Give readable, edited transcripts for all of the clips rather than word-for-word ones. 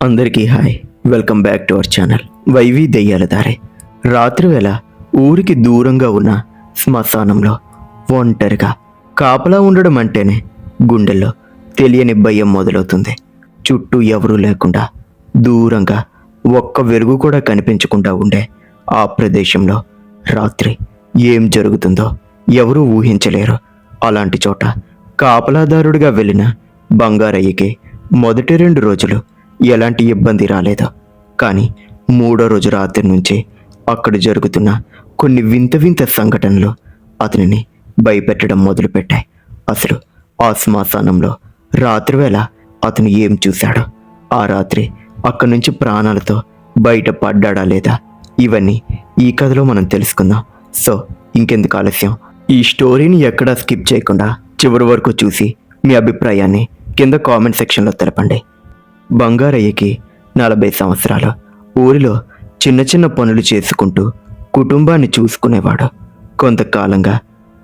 అందరికీ hi, welcome back to our channel Y V దెయ్యాల దారి. రాత్రివేళ ఊరికి దూరంగా ఉన్న శ్మశానంలో ఒంటరిగా కాపలా ఉండడం అంటేనే గుండెల్లో తెలియని భయం మొదలవుతుంది. చుట్టూ ఎవరూ లేకుండా దూరంగా ఒక్క వెలుగు కూడా కనిపించకుండా ఉండే ఆ ప్రదేశంలో రాత్రి ఏం జరుగుతుందో ఎవరూ ఊహించలేరు. అలాంటి చోట కాపలాదారుడిగా వెళ్ళిన బంగారయ్యకి మొదటి 2 రోజులు ఎలాంటి ఇబ్బంది రాలేదు. కానీ 3వ రోజు రాత్రి నుంచి అక్కడ జరుగుతున్న కొన్ని వింత వింత సంఘటనలు అతనిని భయపెట్టడం మొదలుపెట్టాయి. అసలు ఆ శ్మశానంలో రాత్రివేళ అతను ఏం చూశాడో, ఆ రాత్రి అక్కడి నుంచి ప్రాణాలతో బయట పడ్డాడా లేదా, ఇవన్నీ ఈ కథలో మనం తెలుసుకుందాం. సో ఇంకెందుకు ఆలస్యం, ఈ స్టోరీని ఎక్కడా స్కిప్ చేయకుండా చివరి వరకు చూసి మీ అభిప్రాయాన్ని కింద కామెంట్ సెక్షన్లో తెలపండి. బంగారయ్యకి 40 సంవత్సరాలు. ఊరిలో చిన్న చిన్న పనులు చేసుకుంటూ కుటుంబాన్ని చూసుకునేవాడు. కొంతకాలంగా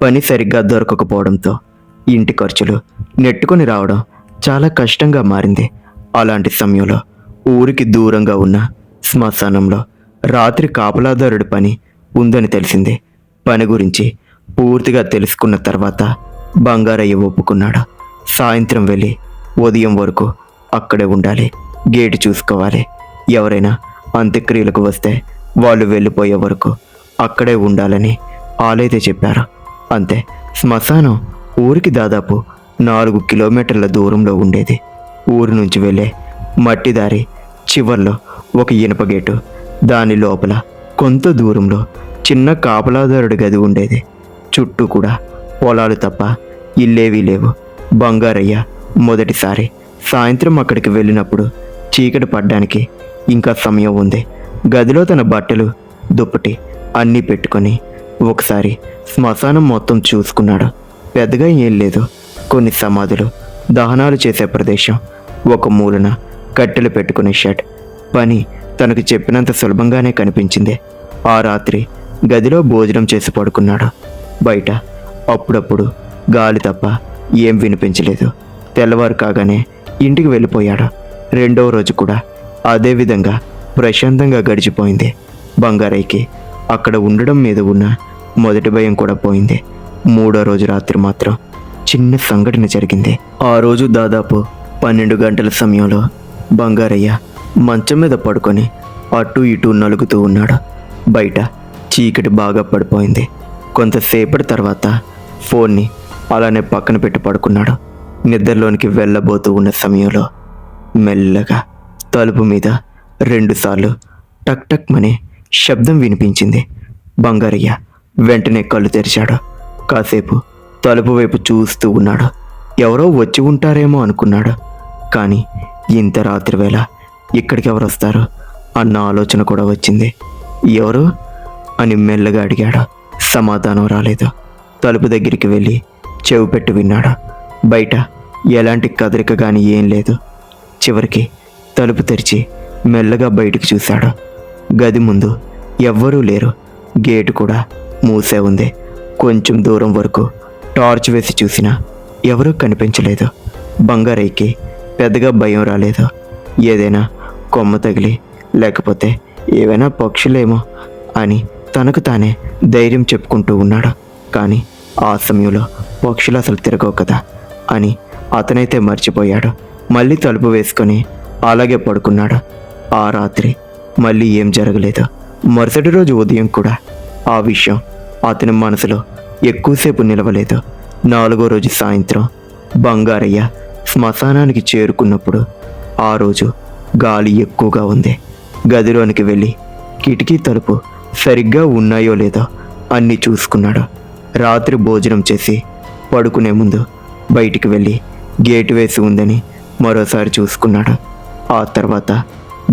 పని సరిగ్గా దొరకకపోవడంతో ఇంటి ఖర్చులు నెట్టుకొని రావడం చాలా కష్టంగా మారింది. అలాంటి సమయంలో ఊరికి దూరంగా ఉన్న శ్మశానంలో రాత్రి కాపలాదారుడి పని ఉందని తెలిసింది. పని గురించి పూర్తిగా తెలుసుకున్న తర్వాత బంగారయ్య ఒప్పుకున్నాడు. సాయంత్రం వెళ్ళి ఉదయం వరకు అక్కడే ఉండాలి, గేటు చూసుకోవాలి. ఎవరైనా అంత్యక్రియలకు వస్తే వాళ్ళు వెళ్ళిపోయే వరకు అక్కడే ఉండాలని ఆలైతే చెప్పారు. అంతే. శ్మశానం ఊరికి దాదాపు 4 కిలోమీటర్ల దూరంలో ఉండేది. ఊరి నుంచి వెళ్ళే మట్టి దారి చివర్లో ఒక ఇనుప గేటు, దాని లోపల కొంత దూరంలో చిన్న కాపలాదారుడి గది ఉండేది. చుట్టూ కూడా పొలాలు తప్ప ఇల్లేవీ లేవు. బంగారయ్య మొదటిసారి సాయంత్రం అక్కడికి వెళ్ళినప్పుడు చీకటి పడ్డానికి ఇంకా సమయం ఉంది. గదిలో తన బట్టలు, దుప్పటి అన్నీ పెట్టుకొని ఒకసారి శ్మశానం మొత్తం చూసుకున్నాడు. పెద్దగా ఏం లేదు. కొన్ని సమాధులు, దహనాలు చేసే ప్రదేశం, ఒక మూలన కట్టెలు పెట్టుకునే షెడ్. పని తనకు చెప్పినంత సులభంగానే కనిపించింది. ఆ రాత్రి గదిలో భోజనం చేసి పడుకున్నాడు. బయట అప్పుడప్పుడు గాలి తప్ప ఏం వినిపించలేదు. తెల్లవారు కాగానే ఇంటికి వెళ్ళిపోయాడు. 2వ రోజు కూడా అదే విధంగా ప్రశాంతంగా గడిచిపోయింది. బంగారయ్యకి అక్కడ ఉండడం మీద ఉన్న మొదటి భయం కూడా పోయింది. 3వ రోజు రాత్రి మాత్రం చిన్న సంఘటన జరిగింది. ఆ రోజు దాదాపు 12 గంటల సమయంలో బంగారయ్య మంచం మీద పడుకొని అటు ఇటు నలుగుతూ ఉన్నాడు. బయట చీకటి బాగా పడిపోయింది. కొంతసేపటి తర్వాత ఫోన్ని అలానే పక్కన పెట్టి పడుకున్నాడు. నిద్రలోనికి వెళ్ళబోతూ ఉన్న సమయంలో మెల్లగా తలుపు మీద 2 సార్లు టక్ టక్ మనే శబ్దం వినిపించింది. బంగారయ్య వెంటనే కళ్ళు తెరిచాడు. కాసేపు తలుపు వైపు చూస్తూ ఉన్నాడు. ఎవరో వచ్చి ఉంటారేమో అనుకున్నాడు. కానీ ఇంత రాత్రి వేళ ఇక్కడికి ఎవరు వస్తారు అన్న ఆలోచన కూడా వచ్చింది. ఎవరు అని మెల్లగా అడిగాడు. సమాధానం రాలేదు. తలుపు దగ్గరికి వెళ్ళి చెవి పెట్టి విన్నాడు. బయట ఎలాంటి కదలిక కానీ ఏం లేదు. చివరికి తలుపు తెరిచి మెల్లగా బయటికి చూశాడు. గది ముందు ఎవ్వరూ లేరు. గేటు కూడా మూసే ఉంది. కొంచెం దూరం వరకు టార్చ్ వేసి చూసినా ఎవరూ కనిపించలేదు. బంగారయ్యకి పెద్దగా భయం రాలేదు. ఏదైనా కొమ్మ తగిలి లేకపోతే ఏవైనా పక్షులేమో అని తనకు తానే ధైర్యం చెప్పుకుంటూ ఉన్నాడు. కానీ ఆ సమయంలో పక్షులు అసలు తిరగవు కదా అని అతనైతే మర్చిపోయాడు. మళ్ళీ తలుపు వేసుకొని అలాగే పడుకున్నాడు. ఆ రాత్రి మళ్ళీ ఏం జరగలేదు. మరుసటి రోజు ఉదయం కూడా ఆ విషయం అతని మనసులో ఎక్కువసేపు నిలవలేదు. 4వ రోజు సాయంత్రం బంగారయ్య శ్మశానానికి చేరుకున్నప్పుడు ఆ రోజు గాలి ఎక్కువగా ఉంది. గదిలోనికి వెళ్ళి కిటికీ తలుపు సరిగ్గా ఉన్నాయో లేదో అన్నీ చూసుకున్నాడు. రాత్రి భోజనం చేసి పడుకునే ముందు బయటికి వెళ్ళి గేటు వేసి ఉందని మరోసారి చూసుకున్నాడు. ఆ తర్వాత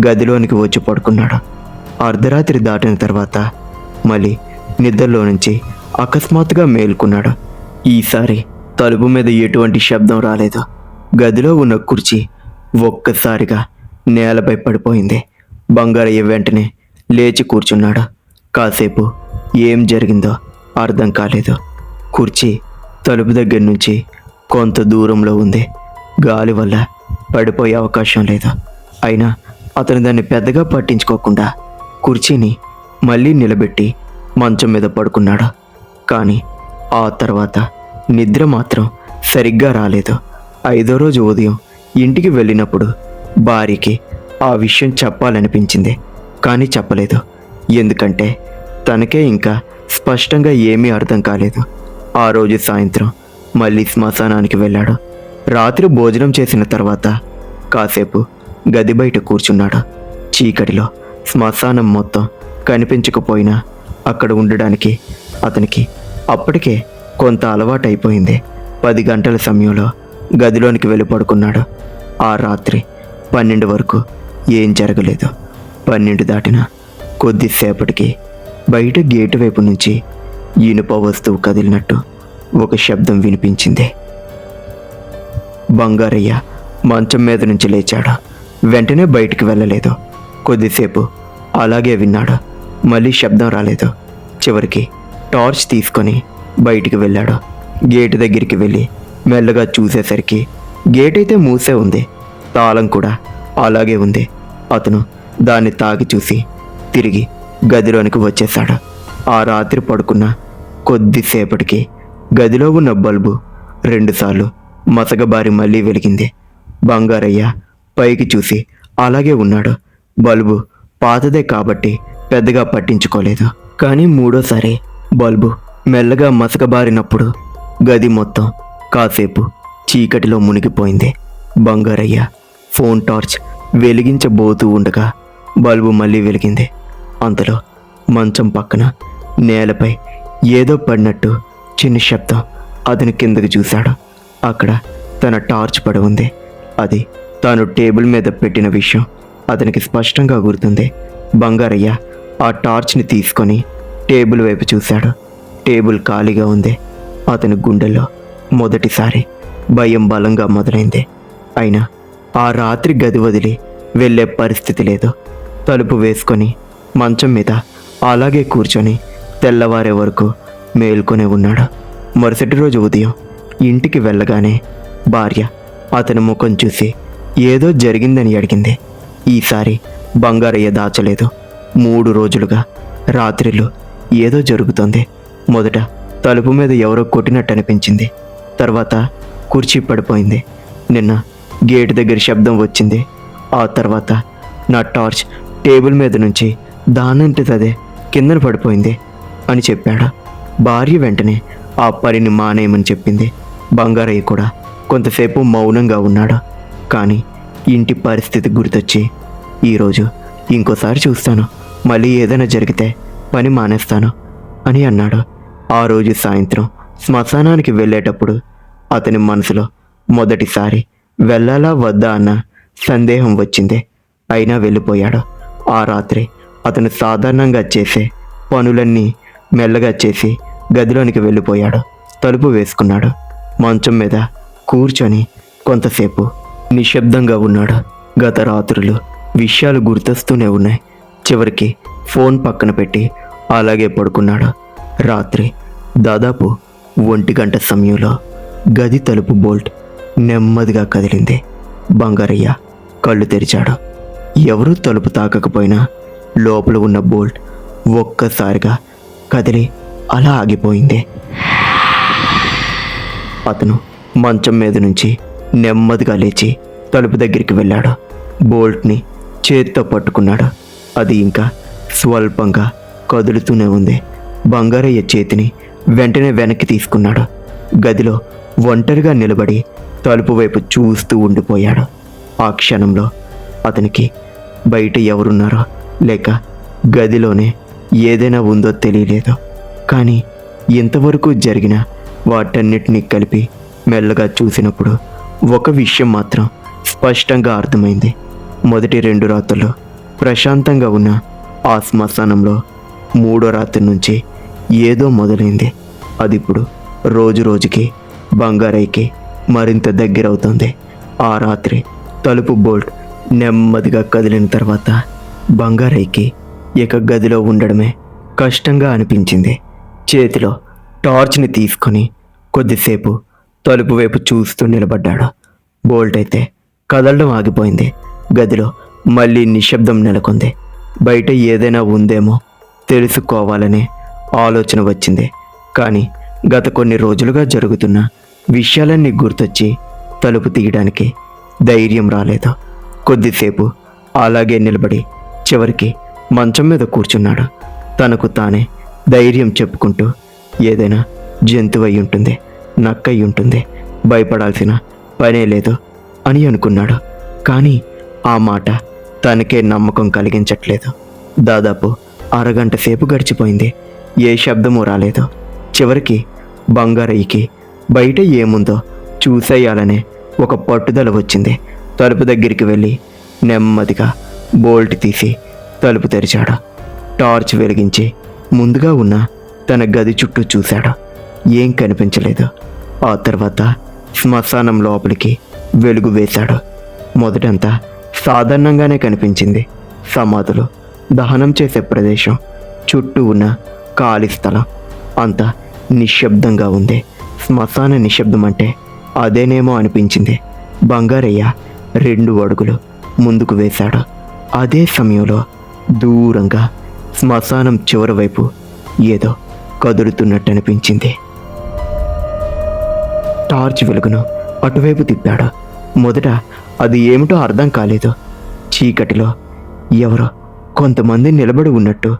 గదిలోనికి వచ్చి పడుకున్నాడు. అర్ధరాత్రి దాటిన తర్వాత మళ్ళీ నిద్రలో నుంచి అకస్మాత్తుగా మేల్కొన్నాడు. ఈసారి తలుపు మీద ఎటువంటి శబ్దం రాలేదు. గదిలో ఉన్న కుర్చీ ఒక్కసారిగా నేలపై పడిపోయింది. బంగారయ్య వెంటనే లేచి కూర్చున్నాడు. కాసేపు ఏం జరిగిందో అర్థం కాలేదు. కుర్చీ తలుపు దగ్గర నుంచి కొంత దూరంలో ఉంది. గాలి వల్ల పడిపోయే అవకాశం లేదు. అయినా అతను దాన్ని పెద్దగా పట్టించుకోకుండా కుర్చీని మళ్ళీ నిలబెట్టి మంచం మీద పడుకున్నాడు. కానీ ఆ తర్వాత నిద్ర మాత్రం సరిగ్గా రాలేదు. 5వ రోజు ఉదయం ఇంటికి వెళ్ళినప్పుడు భార్యకి ఆ విషయం చెప్పాలనిపించింది, కానీ చెప్పలేదు. ఎందుకంటే తనకే ఇంకా స్పష్టంగా ఏమీ అర్థం కాలేదు. ఆ రోజు సాయంత్రం మళ్ళీ శ్మశానానికి వెళ్ళాడు. రాత్రి భోజనం చేసిన తర్వాత కాసేపు గది బయట కూర్చున్నాడు. చీకటిలో శ్మశానం మొత్తం కనిపించకపోయినా అక్కడ ఉండడానికి అతనికి అప్పటికే కొంత అలవాటైపోయింది. 10 గంటల సమయంలో గదిలోనికి వెళ్ళి పడుకున్నాడు. ఆ రాత్రి 12 వరకు ఏం జరగలేదు. 12 దాటిన కొద్దిసేపటికి బయట గేటు వైపు నుంచి ఇనుప వస్తువు కదిలినట్టు ఒక శబ్దం వినిపించింది. బంగారయ్య మంచం మీద నుంచి లేచాడు. వెంటనే బయటికి వెళ్ళలేదు. కొద్దిసేపు అలాగే విన్నాడు. మళ్ళీ శబ్దం రాలేదు. చివరికి టార్చ్ తీసుకొని బయటికి వెళ్ళాడు. గేటు దగ్గరికి వెళ్ళి మెల్లగా చూసేసరికి గేట్ అయితే మూసే ఉంది, తాళం కూడా అలాగే ఉంది. అతను దాన్ని తాకి చూసి తిరిగి గదిలోనికి వచ్చేశాడు. ఆ రాత్రి పడుకున్న కొద్దిసేపటికి గదిలో ఉన్న బల్బు 2 సార్లు మసకబారి మళ్ళీ వెలిగింది. బంగారయ్య పైకి చూసి అలాగే ఉన్నాడు. బల్బు పాతదే కాబట్టి పెద్దగా పట్టించుకోలేదు. కానీ 3వసారి బల్బు మెల్లగా మసకబారినప్పుడు గది మొత్తం కాసేపు చీకటిలో మునిగిపోయింది. బంగారయ్య ఫోన్ టార్చ్ వెలిగించబోతూ ఉండగా బల్బు మళ్ళీ వెలిగింది. అంతలో మంచం పక్కన నేలపై ఏదో పడినట్టు చిన్న శబ్దం. అతను కిందకి చూశాడు. అక్కడ తన టార్చ్ పడి ఉంది. అది తాను టేబుల్ మీద పెట్టిన విషయం అతనికి స్పష్టంగా గుర్తుంది. బంగారయ్య ఆ టార్చ్ని తీసుకొని టేబుల్ వైపు చూశాడు. టేబుల్ ఖాళీగా ఉంది. అతని గుండెల్లో మొదటిసారి భయం బలంగా మొదలైంది. అయినా ఆ రాత్రి గది వదిలి వెళ్ళే పరిస్థితి లేదు. తలుపు వేసుకొని మంచం మీద అలాగే కూర్చొని తెల్లవారే వరకు మేల్కొనే ఉన్నాడు. మరుసటి రోజు ఉదయం ఇంటికి వెళ్ళగానే భార్య అతని ముఖం చూసి ఏదో జరిగిందని అడిగింది. ఈసారి బంగారయ్య దాచలేదు. 3 రోజులుగా రాత్రిలో ఏదో జరుగుతుంది. మొదట తలుపు మీద ఎవరో కొట్టినట్టు అనిపించింది. తర్వాత కుర్చీ పడిపోయింది. నిన్న గేటు దగ్గర శబ్దం వచ్చింది. ఆ తర్వాత నా టార్చ్ టేబుల్ మీద నుంచి దానంతదే కిందన పడిపోయింది అని చెప్పాడు. భార్య వెంటనే ఆ పనిని మానేయమని చెప్పింది. బంగారయ్య కూడా కొంతసేపు మౌనంగా ఉన్నాడు. కానీ ఇంటి పరిస్థితి గుర్తొచ్చి ఈరోజు ఇంకోసారి చూస్తాను, మళ్ళీ ఏదైనా జరిగితే పని మానేస్తాను అని అన్నాడు. ఆ రోజు సాయంత్రం శ్మశానానికి వెళ్ళేటప్పుడు అతని మనసులో మొదటిసారి వెళ్ళాలా వద్దా అన్న సందేహం వచ్చింది. అయినా వెళ్ళిపోయాడు. ఆ రాత్రి అతను సాధారణంగా చేసే పనులన్నీ మెల్లగా చేసి గదిలోనికి వెళ్ళిపోయాడు. తలుపు వేసుకున్నాడు. మంచం మీద కూర్చొని కొంతసేపు నిశ్శబ్దంగా ఉన్నాడు. గత రాత్రులు విషయాలు గుర్తొస్తూనే ఉన్నాయి. చివరికి ఫోన్ పక్కన పెట్టి అలాగే పడుకున్నాడు. రాత్రి దాదాపు 1 గంట సమయంలో గది తలుపు బోల్ట్ నెమ్మదిగా కదిలింది. బంగారయ్య కళ్ళు తెరిచాడు. ఎవరూ తలుపు తాకకపోయినా లోపల ఉన్న బోల్ట్ ఒక్కసారిగా కదిలి అలా ఆగిపోయింది. అతను మంచం మీద నుంచి నెమ్మదిగా లేచి తలుపు దగ్గరికి వెళ్ళాడు. బోల్ట్ని చేత్తో పట్టుకున్నాడు. అది ఇంకా స్వల్పంగా కదులుతూనే ఉంది. బంగారయ్య చేతిని వెంటనే వెనక్కి తీసుకున్నాడు. గదిలో ఒంటరిగా నిలబడి తలుపు వైపు చూస్తూ ఉండిపోయాడు. ఆ క్షణంలో అతనికి బయట ఎవరున్నారో లేక గదిలోనే ఏదైనా ఉందో తెలియలేదు. కానీ ఇంతవరకు జరిగిన వాటన్నిటినీ కలిపి మెల్లగా చూసినప్పుడు ఒక విషయం మాత్రం స్పష్టంగా అర్థమైంది. మొదటి 2 రాత్రులు ప్రశాంతంగా ఉన్న ఆ శ్మశానంలో 3వ రాత్రి నుంచి ఏదో మొదలైంది. అది ఇప్పుడు రోజు రోజుకి బంగారయ్యకి మరింత దగ్గరవుతుంది. ఆ రాత్రి తలుపు బోల్ట్ నెమ్మదిగా కదిలిన తర్వాత బంగారయ్యకి ఇక గదిలో ఉండడమే కష్టంగా అనిపించింది. చేతిలో టార్చ్ని తీసుకొని కొద్దిసేపు తలుపు వైపు చూస్తూ నిలబడ్డాడు. బోల్ట్ అయితే కదలడం ఆగిపోయింది. గదిలో మళ్ళీ నిశ్శబ్దం నెలకొంది. బయట ఏదైనా ఉందేమో తెలుసుకోవాలనే ఆలోచన వచ్చింది. కానీ గత కొన్ని రోజులుగా జరుగుతున్న విషయాలన్నీ గుర్తొచ్చి తలుపు తీయడానికి ధైర్యం రాలేదు. కొద్దిసేపు అలాగే నిలబడి చివరికి మంచం మీద కూర్చున్నాడు. తనకు తానే ధైర్యం చెప్పుకుంటూ ఏదైనా జంతువు అయి ఉంటుంది, నక్క అయి ఉంటుంది, భయపడాల్సిన పనే లేదు అని అనుకున్నాడు. కానీ ఆ మాట తనకే నమ్మకం కలిగించట్లేదు. దాదాపు అరగంట సేపు గడిచిపోయింది. ఏ శబ్దమూ రాలేదు. చివరికి బంగారయ్యకి బయట ఏముందో చూసేయాలనే ఒక పట్టుదల వచ్చింది. తలుపు దగ్గరికి వెళ్ళి నెమ్మదిగా బోల్ట్ తీసి తలుపు తెరిచాడు. టార్చ్ వెలిగించి ముందుగా ఉన్న తన గది చుట్టూ చూశాడు. ఏం కనిపించలేదు. ఆ తర్వాత శ్మశానం లోపలికి వెలుగు వేశాడు. మొదటంతా సాధారణంగానే కనిపించింది. సమాధులు, దహనం చేసే ప్రదేశం, చుట్టూ ఉన్న ఖాళీ స్థలం అంతా నిశ్శబ్దంగా ఉంది. శ్మశాన నిశ్శబ్దం అంటే అదేనేమో అనిపించింది. బంగారయ్య 2 అడుగులు ముందుకు వేశాడు. అదే సమయంలో దూరంగా శ్మశానం చివరి వైపు ఏదో కదులుతున్నట్టు అనిపించింది. టార్చ్ వెలుగును అటువైపు తిప్పాడు. మొదట అది ఏమిటో అర్థం కాలేదు. చీకటిలో ఎవరో కొంతమంది నిలబడి ఉన్నట్టు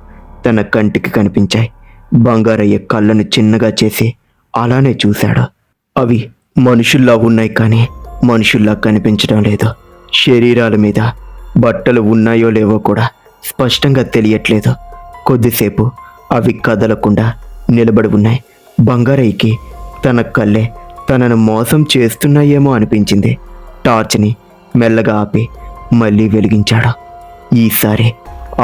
తన కంటికి కనిపించాయి. బంగారయ్య కళ్ళను చిన్నగా చేసి అలానే చూశాడు. అవి మనుషుల్లా ఉన్నాయి, కానీ మనుషుల్లా కనిపించడం లేదు. శరీరాల మీద బట్టలు ఉన్నాయో లేవో కూడా స్పష్టంగా తెలియట్లేదు. కొద్దిసేపు అవి కదలకుండా నిలబడి ఉన్నాయి. బంగారయ్యకి తన కళ్ళే తనను మోసం చేస్తున్నాయేమో అనిపించింది. టార్చ్ని మెల్లగా ఆపి మళ్ళీ వెలిగించాడు. ఈసారి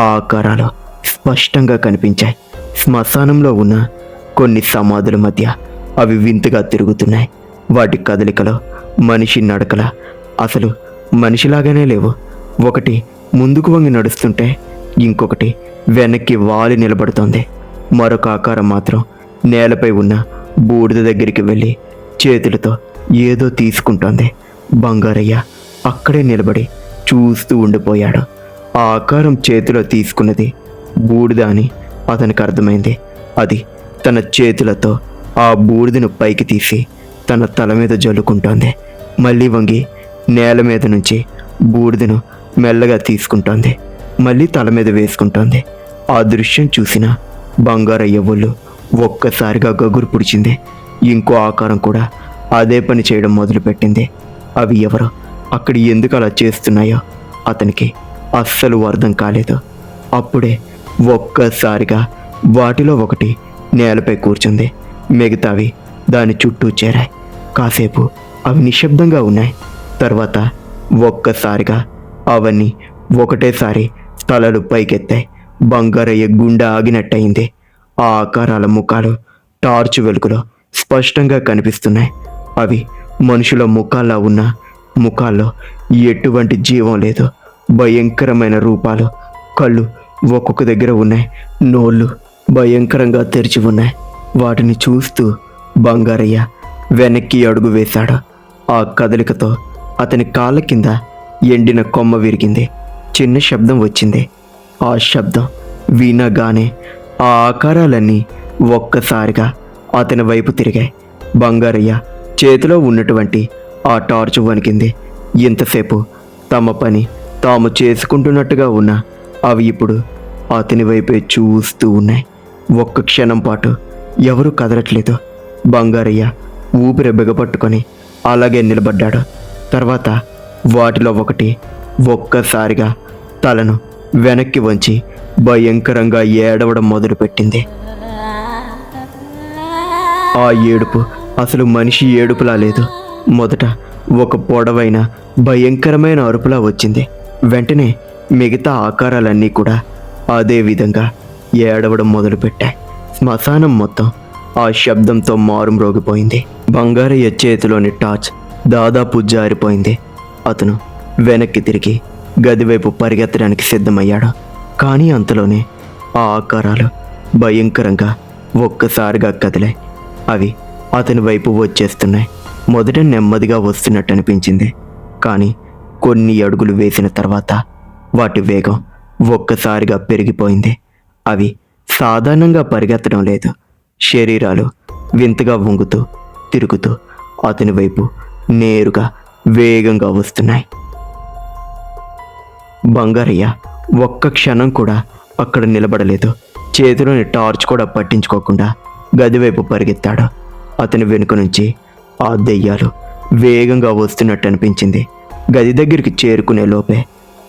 ఆ ఆకారాలు స్పష్టంగా కనిపించాయి. శ్మశానంలో ఉన్న కొన్ని సమాధుల మధ్య అవి వింతగా తిరుగుతున్నాయి. వాటి కదలికలో మనిషి నడకల అసలు మనిషిలాగానే లేవు. ఒకటి ముందుకు వంగి నడుస్తుంటే ఇంకొకటి వెనక్కి వాలి నిలబడుతోంది. మరొక ఆకారం మాత్రం నేలపై ఉన్న బూడిద దగ్గరికి వెళ్ళి చేతులతో ఏదో తీసుకుంటోంది. బంగారయ్య అక్కడే నిలబడి చూస్తూ ఉండిపోయాడు. ఆ ఆకారం చేతిలో తీసుకున్నది బూడిద అని అతనికి అర్థమైంది. అది తన చేతులతో ఆ బూడిదను పైకి తీసి తన తల మీద జల్లుకుంటోంది. మళ్ళీ వంగి నేల మీద నుంచి బూడిదను మెల్లగా తీసుకుంటోంది. మళ్ళీ తల మీద వేసుకుంటోంది. ఆ దృశ్యం చూసిన బంగారయ్య ఒళ్ళు ఒక్కసారిగా గగురు పుడిచింది. ఇంకో ఆకారం కూడా అదే పని చేయడం మొదలుపెట్టింది. అవి ఎవరో అక్కడ ఎందుకు అలా చేస్తున్నాయో అతనికి అస్సలు అర్థం కాలేదు. అప్పుడే ఒక్కసారిగా వాటిలో ఒకటి నేలపై కూర్చుంది. మిగతావి దాని చుట్టూ చేరాయి. కాసేపు అవి నిశ్శబ్దంగా ఉన్నాయి. తర్వాత ఒక్కసారిగా అవన్నీ ఒకటేసారి తలలు పైకెత్తాయి. బంగారయ్య గుండె ఆగినట్టయింది. ఆ ఆకారాల ముఖాలు టార్చ్ వెలుగులో స్పష్టంగా కనిపిస్తున్నాయి. అవి మనుషుల ముఖాల్లా ఉన్న ముఖాల్లో ఎటువంటి జీవం లేదు. భయంకరమైన రూపాలు. కళ్ళు ఒక్కొక్క దగ్గర ఉన్నాయి. నోళ్ళు భయంకరంగా తెరిచి ఉన్నాయి. వాటిని చూస్తూ బంగారయ్య వెనక్కి అడుగు వేశాడు. ఆ కదలికతో అతని కాళ్ళ కింద ఎండిన కొమ్మ విరిగింది. చిన్న శబ్దం వచ్చింది. ఆ శబ్దం వినగానే ఆ ఆకారాలన్నీ ఒక్కసారిగా అతని వైపు తిరిగాయి. బంగారయ్య చేతిలో ఉన్నటువంటి ఆ టార్చ్ వణికింది. ఇంతసేపు తమ పని తాము చేసుకుంటున్నట్టుగా ఉన్న అవి ఇప్పుడు అతని వైపే చూస్తూ ఉన్నాయి. ఒక్క క్షణం పాటు ఎవరూ కదలట్లేదు. బంగారయ్య ఊపిరి బిగపట్టుకొని అలాగే నిలబడ్డాడు. తర్వాత వాటిలో ఒకటి ఒక్కసారిగా తలను వెనక్కి వంచి భయంకరంగా ఏడవడం మొదలుపెట్టింది. ఆ ఏడుపు అసలు మనిషి ఏడుపులా లేదు. మొదట ఒక పొడవైన భయంకరమైన అరుపులా వచ్చింది. వెంటనే మిగతా ఆకారాలన్నీ కూడా అదే విధంగా ఏడవడం మొదలుపెట్టాయి. శ్మశానం మొత్తం ఆ శబ్దంతో మారుమ్రోగిపోయింది. బంగారయ్య చేతిలోని టార్చ్ దాదాపు జారిపోయింది. అతను వెనక్కి తిరిగి గదివైపు పరిగెత్తడానికి సిద్ధమయ్యాడు. కానీ అంతలోనే ఆ ఆకారాలు భయంకరంగా ఒక్కసారిగా కదిలాయి. అవి అతని వైపు వచ్చేస్తున్నాయి. మొదట నెమ్మదిగా వస్తున్నట్టు అనిపించింది. కానీ కొన్ని అడుగులు వేసిన తర్వాత వాటి వేగం ఒక్కసారిగా పెరిగిపోయింది. అవి సాధారణంగా పరిగెత్తడం లేదు. శరీరాలు వింతగా వంగుతూ తిరుగుతూ అతని వైపు నేరుగా వేగంగా వస్తున్నాయి. బంగారయ్య ఒక్క క్షణం కూడా అక్కడ నిలబడలేదు. చేతిలోని టార్చ్ కూడా పట్టించుకోకుండా గదివైపు పరిగెత్తాడు. అతని వెనుక నుంచి ఆ దెయ్యాలు వేగంగా వస్తున్నట్టు అనిపించింది. గది దగ్గరికి చేరుకునే లోపే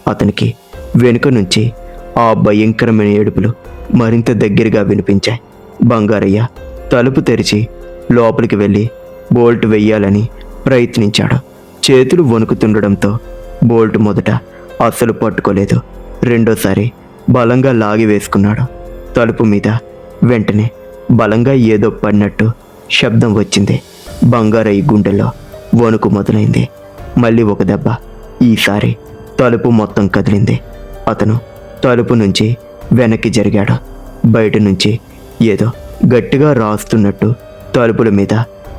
అతనికి వెనుక నుంచి ఆ భయంకరమైన ఏడుపులు మరింత దగ్గరగా వినిపించాయి. బంగారయ్య తలుపు తెరిచి లోపలికి వెళ్ళి బోల్ట్ వెయ్యాలని ప్రయత్నించాడు. చేతులు వణుకుతుండడంతో బోల్ట్ మొదట అస్సలు పట్టుకోలేదు. రెండోసారి బలంగా లాగి వేసుకున్నాడు. తలుపు మీద వెంటనే బలంగా ఏదో పడినట్టు శబ్దం వచ్చింది. బంగారయ్య గుండెల్లో వణుకు మొదలైంది. మళ్ళీ ఒక దెబ్బ. ఈసారి తలుపు మొత్తం కదిలింది. అతను తలుపు నుంచి వెనక్కి జరిగాడు. బయట నుంచి ఏదో గట్టిగా రాస్తున్నట్టు, తలుపుల మీద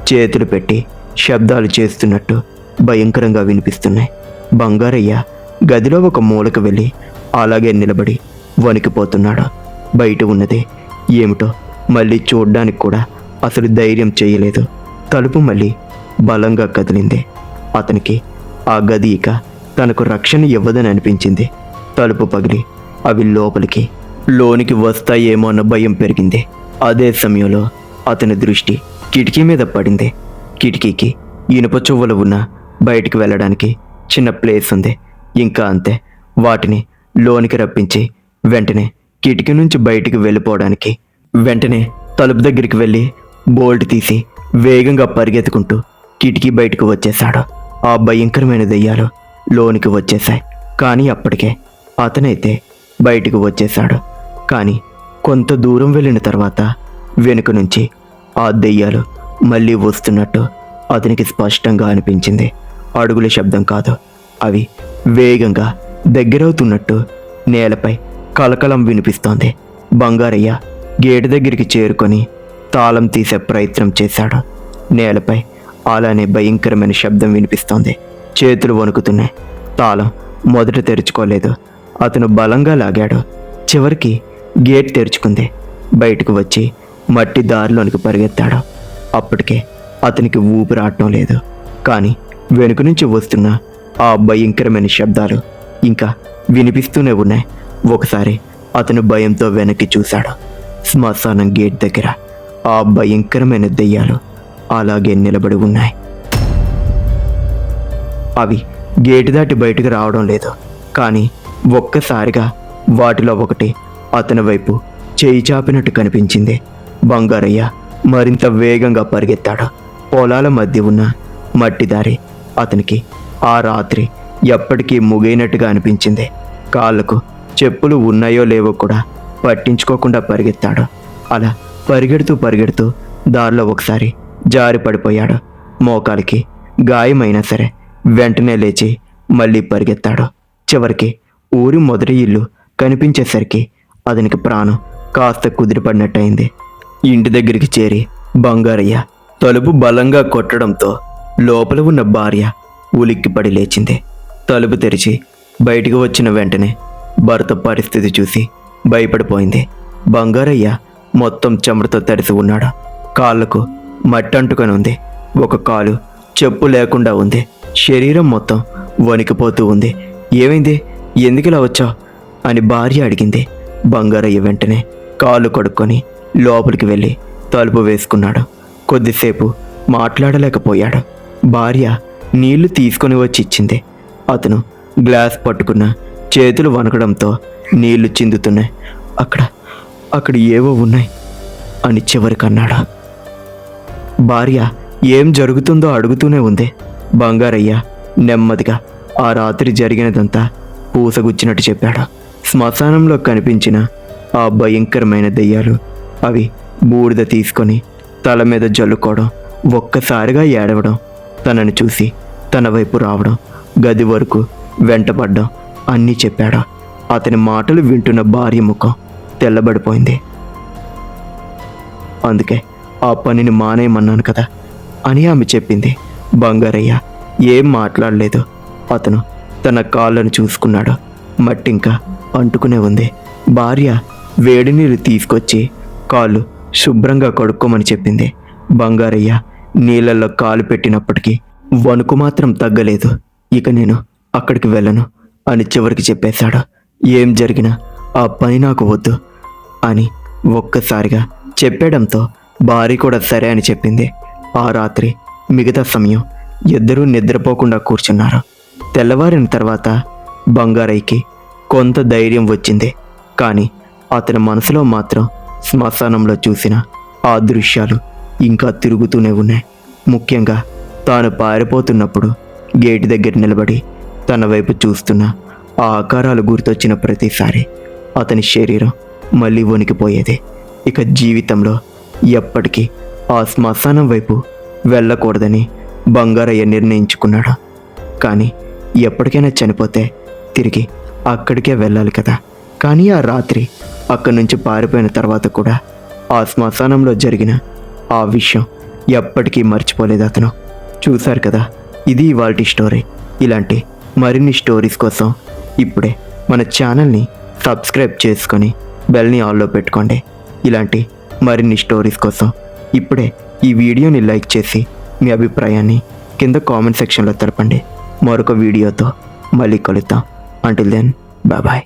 చేతులు పెట్టి శబ్దాలు చేస్తున్నట్టు భయంకరంగా వినిపిస్తున్నాయి. బంగారయ్య గదిలో ఒక మూలకు వెళ్ళి అలాగే నిలబడి వణికిపోతున్నాడు. బయట ఉన్నది ఏమిటో మళ్ళీ చూడ్డానికి కూడా అసలు ధైర్యం చేయలేదు. తలుపు మళ్ళీ బలంగా కదిలింది. అతనికి ఆ గది ఇక తనకు రక్షణ ఇవ్వదని అనిపించింది. తలుపు పగిలి అవి లోనికి వస్తాయేమో అన్న భయం పెరిగింది. అదే సమయంలో అతని దృష్టి కిటికీ మీద పడింది. కిటికీకి ఇనుప చువ్వలు ఉన్న బయటికి వెళ్ళడానికి చిన్న ప్లేస్ ఉంది. ఇంకా అంతే. వాటిని లోనికి రప్పించి వెంటనే కిటికీ నుంచి బయటికి వెళ్ళిపోవడానికి వెంటనే తలుపు దగ్గరికి వెళ్ళి బోల్ట్ తీసి వేగంగా పరిగెత్తుకుంటూ కిటికీ బయటకు వచ్చేశాడు. ఆ భయంకరమైన దెయ్యాలు లోనికి వచ్చేశాయి. కానీ అప్పటికే అతనైతే బయటకు వచ్చేశాడు. కానీ కొంత దూరం వెళ్ళిన తర్వాత వెనుక నుంచి ఆ దెయ్యాలు మళ్ళీ వస్తున్నట్టు అతనికి స్పష్టంగా అనిపించింది. అడుగుల శబ్దం కాదు, అవి వేగంగా దగ్గరవుతున్నట్టు నేలపై కలకలం వినిపిస్తోంది. బంగారయ్య గేటు దగ్గరికి చేరుకొని తాళం తీసే ప్రయత్నం చేశాడు. నేలపై అలానే భయంకరమైన శబ్దం వినిపిస్తోంది. చేతులు వణుకుతున్నాయి. తాళం మొదట తెరుచుకోలేదు. అతను బలంగా లాగాడు. చివరికి గేట్ తెరుచుకుంది. బయటకు వచ్చి మట్టి దారిలోనికి పరిగెత్తాడు. అప్పటికే అతనికి ఊపిరాడటం లేదు. కానీ వెనుక నుంచి వస్తున్న ఆ భయంకరమైన శబ్దాలు ఇంకా వినిపిస్తూనే ఉన్నాయి. ఒకసారి అతను భయంతో వెనక్కి చూశాడు. శ్మశానం గేట్ దగ్గర ఆ భయంకరమైన దెయ్యాలు అలాగే నిలబడి ఉన్నాయి. అవి గేటు దాటి బయటకు రావడం లేదు. కానీ ఒక్కసారిగా వాటిలో ఒకటి అతని వైపు చేయి చాపినట్టు కనిపించింది. బంగారయ్య మరింత వేగంగా పరిగెత్తాడు. పొలాల మధ్య ఉన్న మట్టి దారి అతనికి ఆ రాత్రి ఎప్పటికీ ముగినట్టుగా అనిపించింది. కాళ్ళకు చెప్పులు ఉన్నాయో లేవో కూడా పట్టించుకోకుండా పరిగెత్తాడు. అలా పరిగెడుతూ దారిలో ఒకసారి జారి పడిపోయాడు. మోకాలికి గాయమైనా సరే వెంటనే లేచి మళ్ళీ పరిగెత్తాడు. చివరికి ఊరి మొదటి ఇల్లు కనిపించేసరికి అతనికి ప్రాణం కాస్త కుదిరిపడినట్టయింది. ఇంటి దగ్గరికి చేరి బంగారయ్య తలుపు బలంగా కొట్టడంతో లోపల ఉన్న భార్య ఉలిక్కిపడి లేచింది. తలుపు తెరిచి బయటికి వచ్చిన వెంటనే భర్త పరిస్థితి చూసి భయపడిపోయింది. బంగారయ్య మొత్తం చెమటతో తడిసి ఉన్నాడు. కాళ్ళకు మట్టి అంటుకొని ఉంది. ఒక కాలు చెప్పు లేకుండా ఉంది. శరీరం మొత్తం వణికిపోతూ ఉంది. ఏమైంది, ఎందుకు ఇలా వచ్చావు అని భార్య అడిగింది. బంగారయ్య వెంటనే కాళ్ళు కడుక్కొని లోపలికి వెళ్ళి తలుపు వేసుకున్నాడు. కొద్దిసేపు మాట్లాడలేకపోయాడు. భార్య నీళ్లు తీసుకొని వచ్చి ఇచ్చింది. అతను గ్లాస్ పట్టుకున్న చేతులు వణకడంతో నీళ్లు చిందుతున్నాయి. అక్కడ ఏవో ఉన్నాయి అని చివరికన్నాడు. భార్య ఏం జరుగుతుందో అడుగుతూనే ఉంది. బంగారయ్య నెమ్మదిగా ఆ రాత్రి జరిగినదంతా పూసగుచ్చినట్టు చెప్పాడు. శ్మశానంలో కనిపించిన ఆ భయంకరమైన దెయ్యాలు అవి బూడిద తీసుకొని తల మీద జల్లుకోవడం, ఒక్కసారిగా ఏడవడం, తనను చూసి తన వైపు రావడం, గది వరకు వెంటపడ్డం అన్నీ చెప్పాడు. అతని మాటలు వింటున్న భార్య ముఖం తెల్లబడిపోయింది. అందుకే ఆ పనిని మానేయమన్నాను కదా అని ఆమె చెప్పింది. బంగారయ్య ఏం మాట్లాడలేదు. అతను తన కాళ్ళను చూసుకున్నాడు. మట్టి ఇంకా అంటుకునే ఉంది. భార్య వేడి నీరు తీసుకొచ్చి కాళ్ళు శుభ్రంగా కడుక్కోమని చెప్పింది. బంగారయ్య నీళ్ళల్లో కాలు పెట్టినప్పటికీ వణుకు మాత్రం తగ్గలేదు. ఇక నేను అక్కడికి వెళ్ళను అని చివరికి చెప్పేశాడు. ఏం జరిగినా ఆ పని నాకు వద్దు అని ఒక్కసారిగా చెప్పడంతో భార్య కూడా సరే అని చెప్పింది. ఆ రాత్రి మిగతా సమయం ఇద్దరూ నిద్రపోకుండా కూర్చున్నారు. తెల్లవారిన తర్వాత బంగారయ్యకి కొంత ధైర్యం వచ్చింది. కానీ అతని మనసులో మాత్రం శ్మశానంలో చూసిన ఆ దృశ్యాలు ఇంకా తిరుగుతూనే ఉన్నాయి. ముఖ్యంగా తాను పారిపోతున్నప్పుడు గేటు దగ్గర నిలబడి తన వైపు చూస్తున్న ఆ ఆకారాలు గుర్తొచ్చిన ప్రతిసారి అతని శరీరం మళ్ళీ వణికిపోయేది. ఇక జీవితంలో ఎప్పటికీ ఆ శ్మశానం వైపు వెళ్ళకూడదని బంగారయ్య నిర్ణయించుకున్నాడు. కానీ ఎప్పటికైనా చనిపోతే తిరిగి అక్కడికే వెళ్ళాలి కదా. కానీ ఆ రాత్రి అక్కడి నుంచి పారిపోయిన తర్వాత కూడా ఆ శ్మశానంలో జరిగిన ఆ విషయం ఎప్పటికీ మర్చిపోలేదు అతను. చూశారు కదా, ఇది ఇవాల్టి స్టోరీ. ఇలాంటి మరిన్ని స్టోరీస్ కోసం ఇప్పుడే మన ఛానల్ని సబ్స్క్రైబ్ చేసుకొని బెల్ని ఆన్లో పెట్టుకోండి. ఇలాంటి మరిన్ని స్టోరీస్ కోసం ఇప్పుడే ఈ వీడియోని లైక్ చేసి మీ అభిప్రాయాన్ని కింద కామెంట్ సెక్షన్లో తెలపండి. మరొక వీడియోతో మళ్ళీ కలుద్దాం. Until then bye.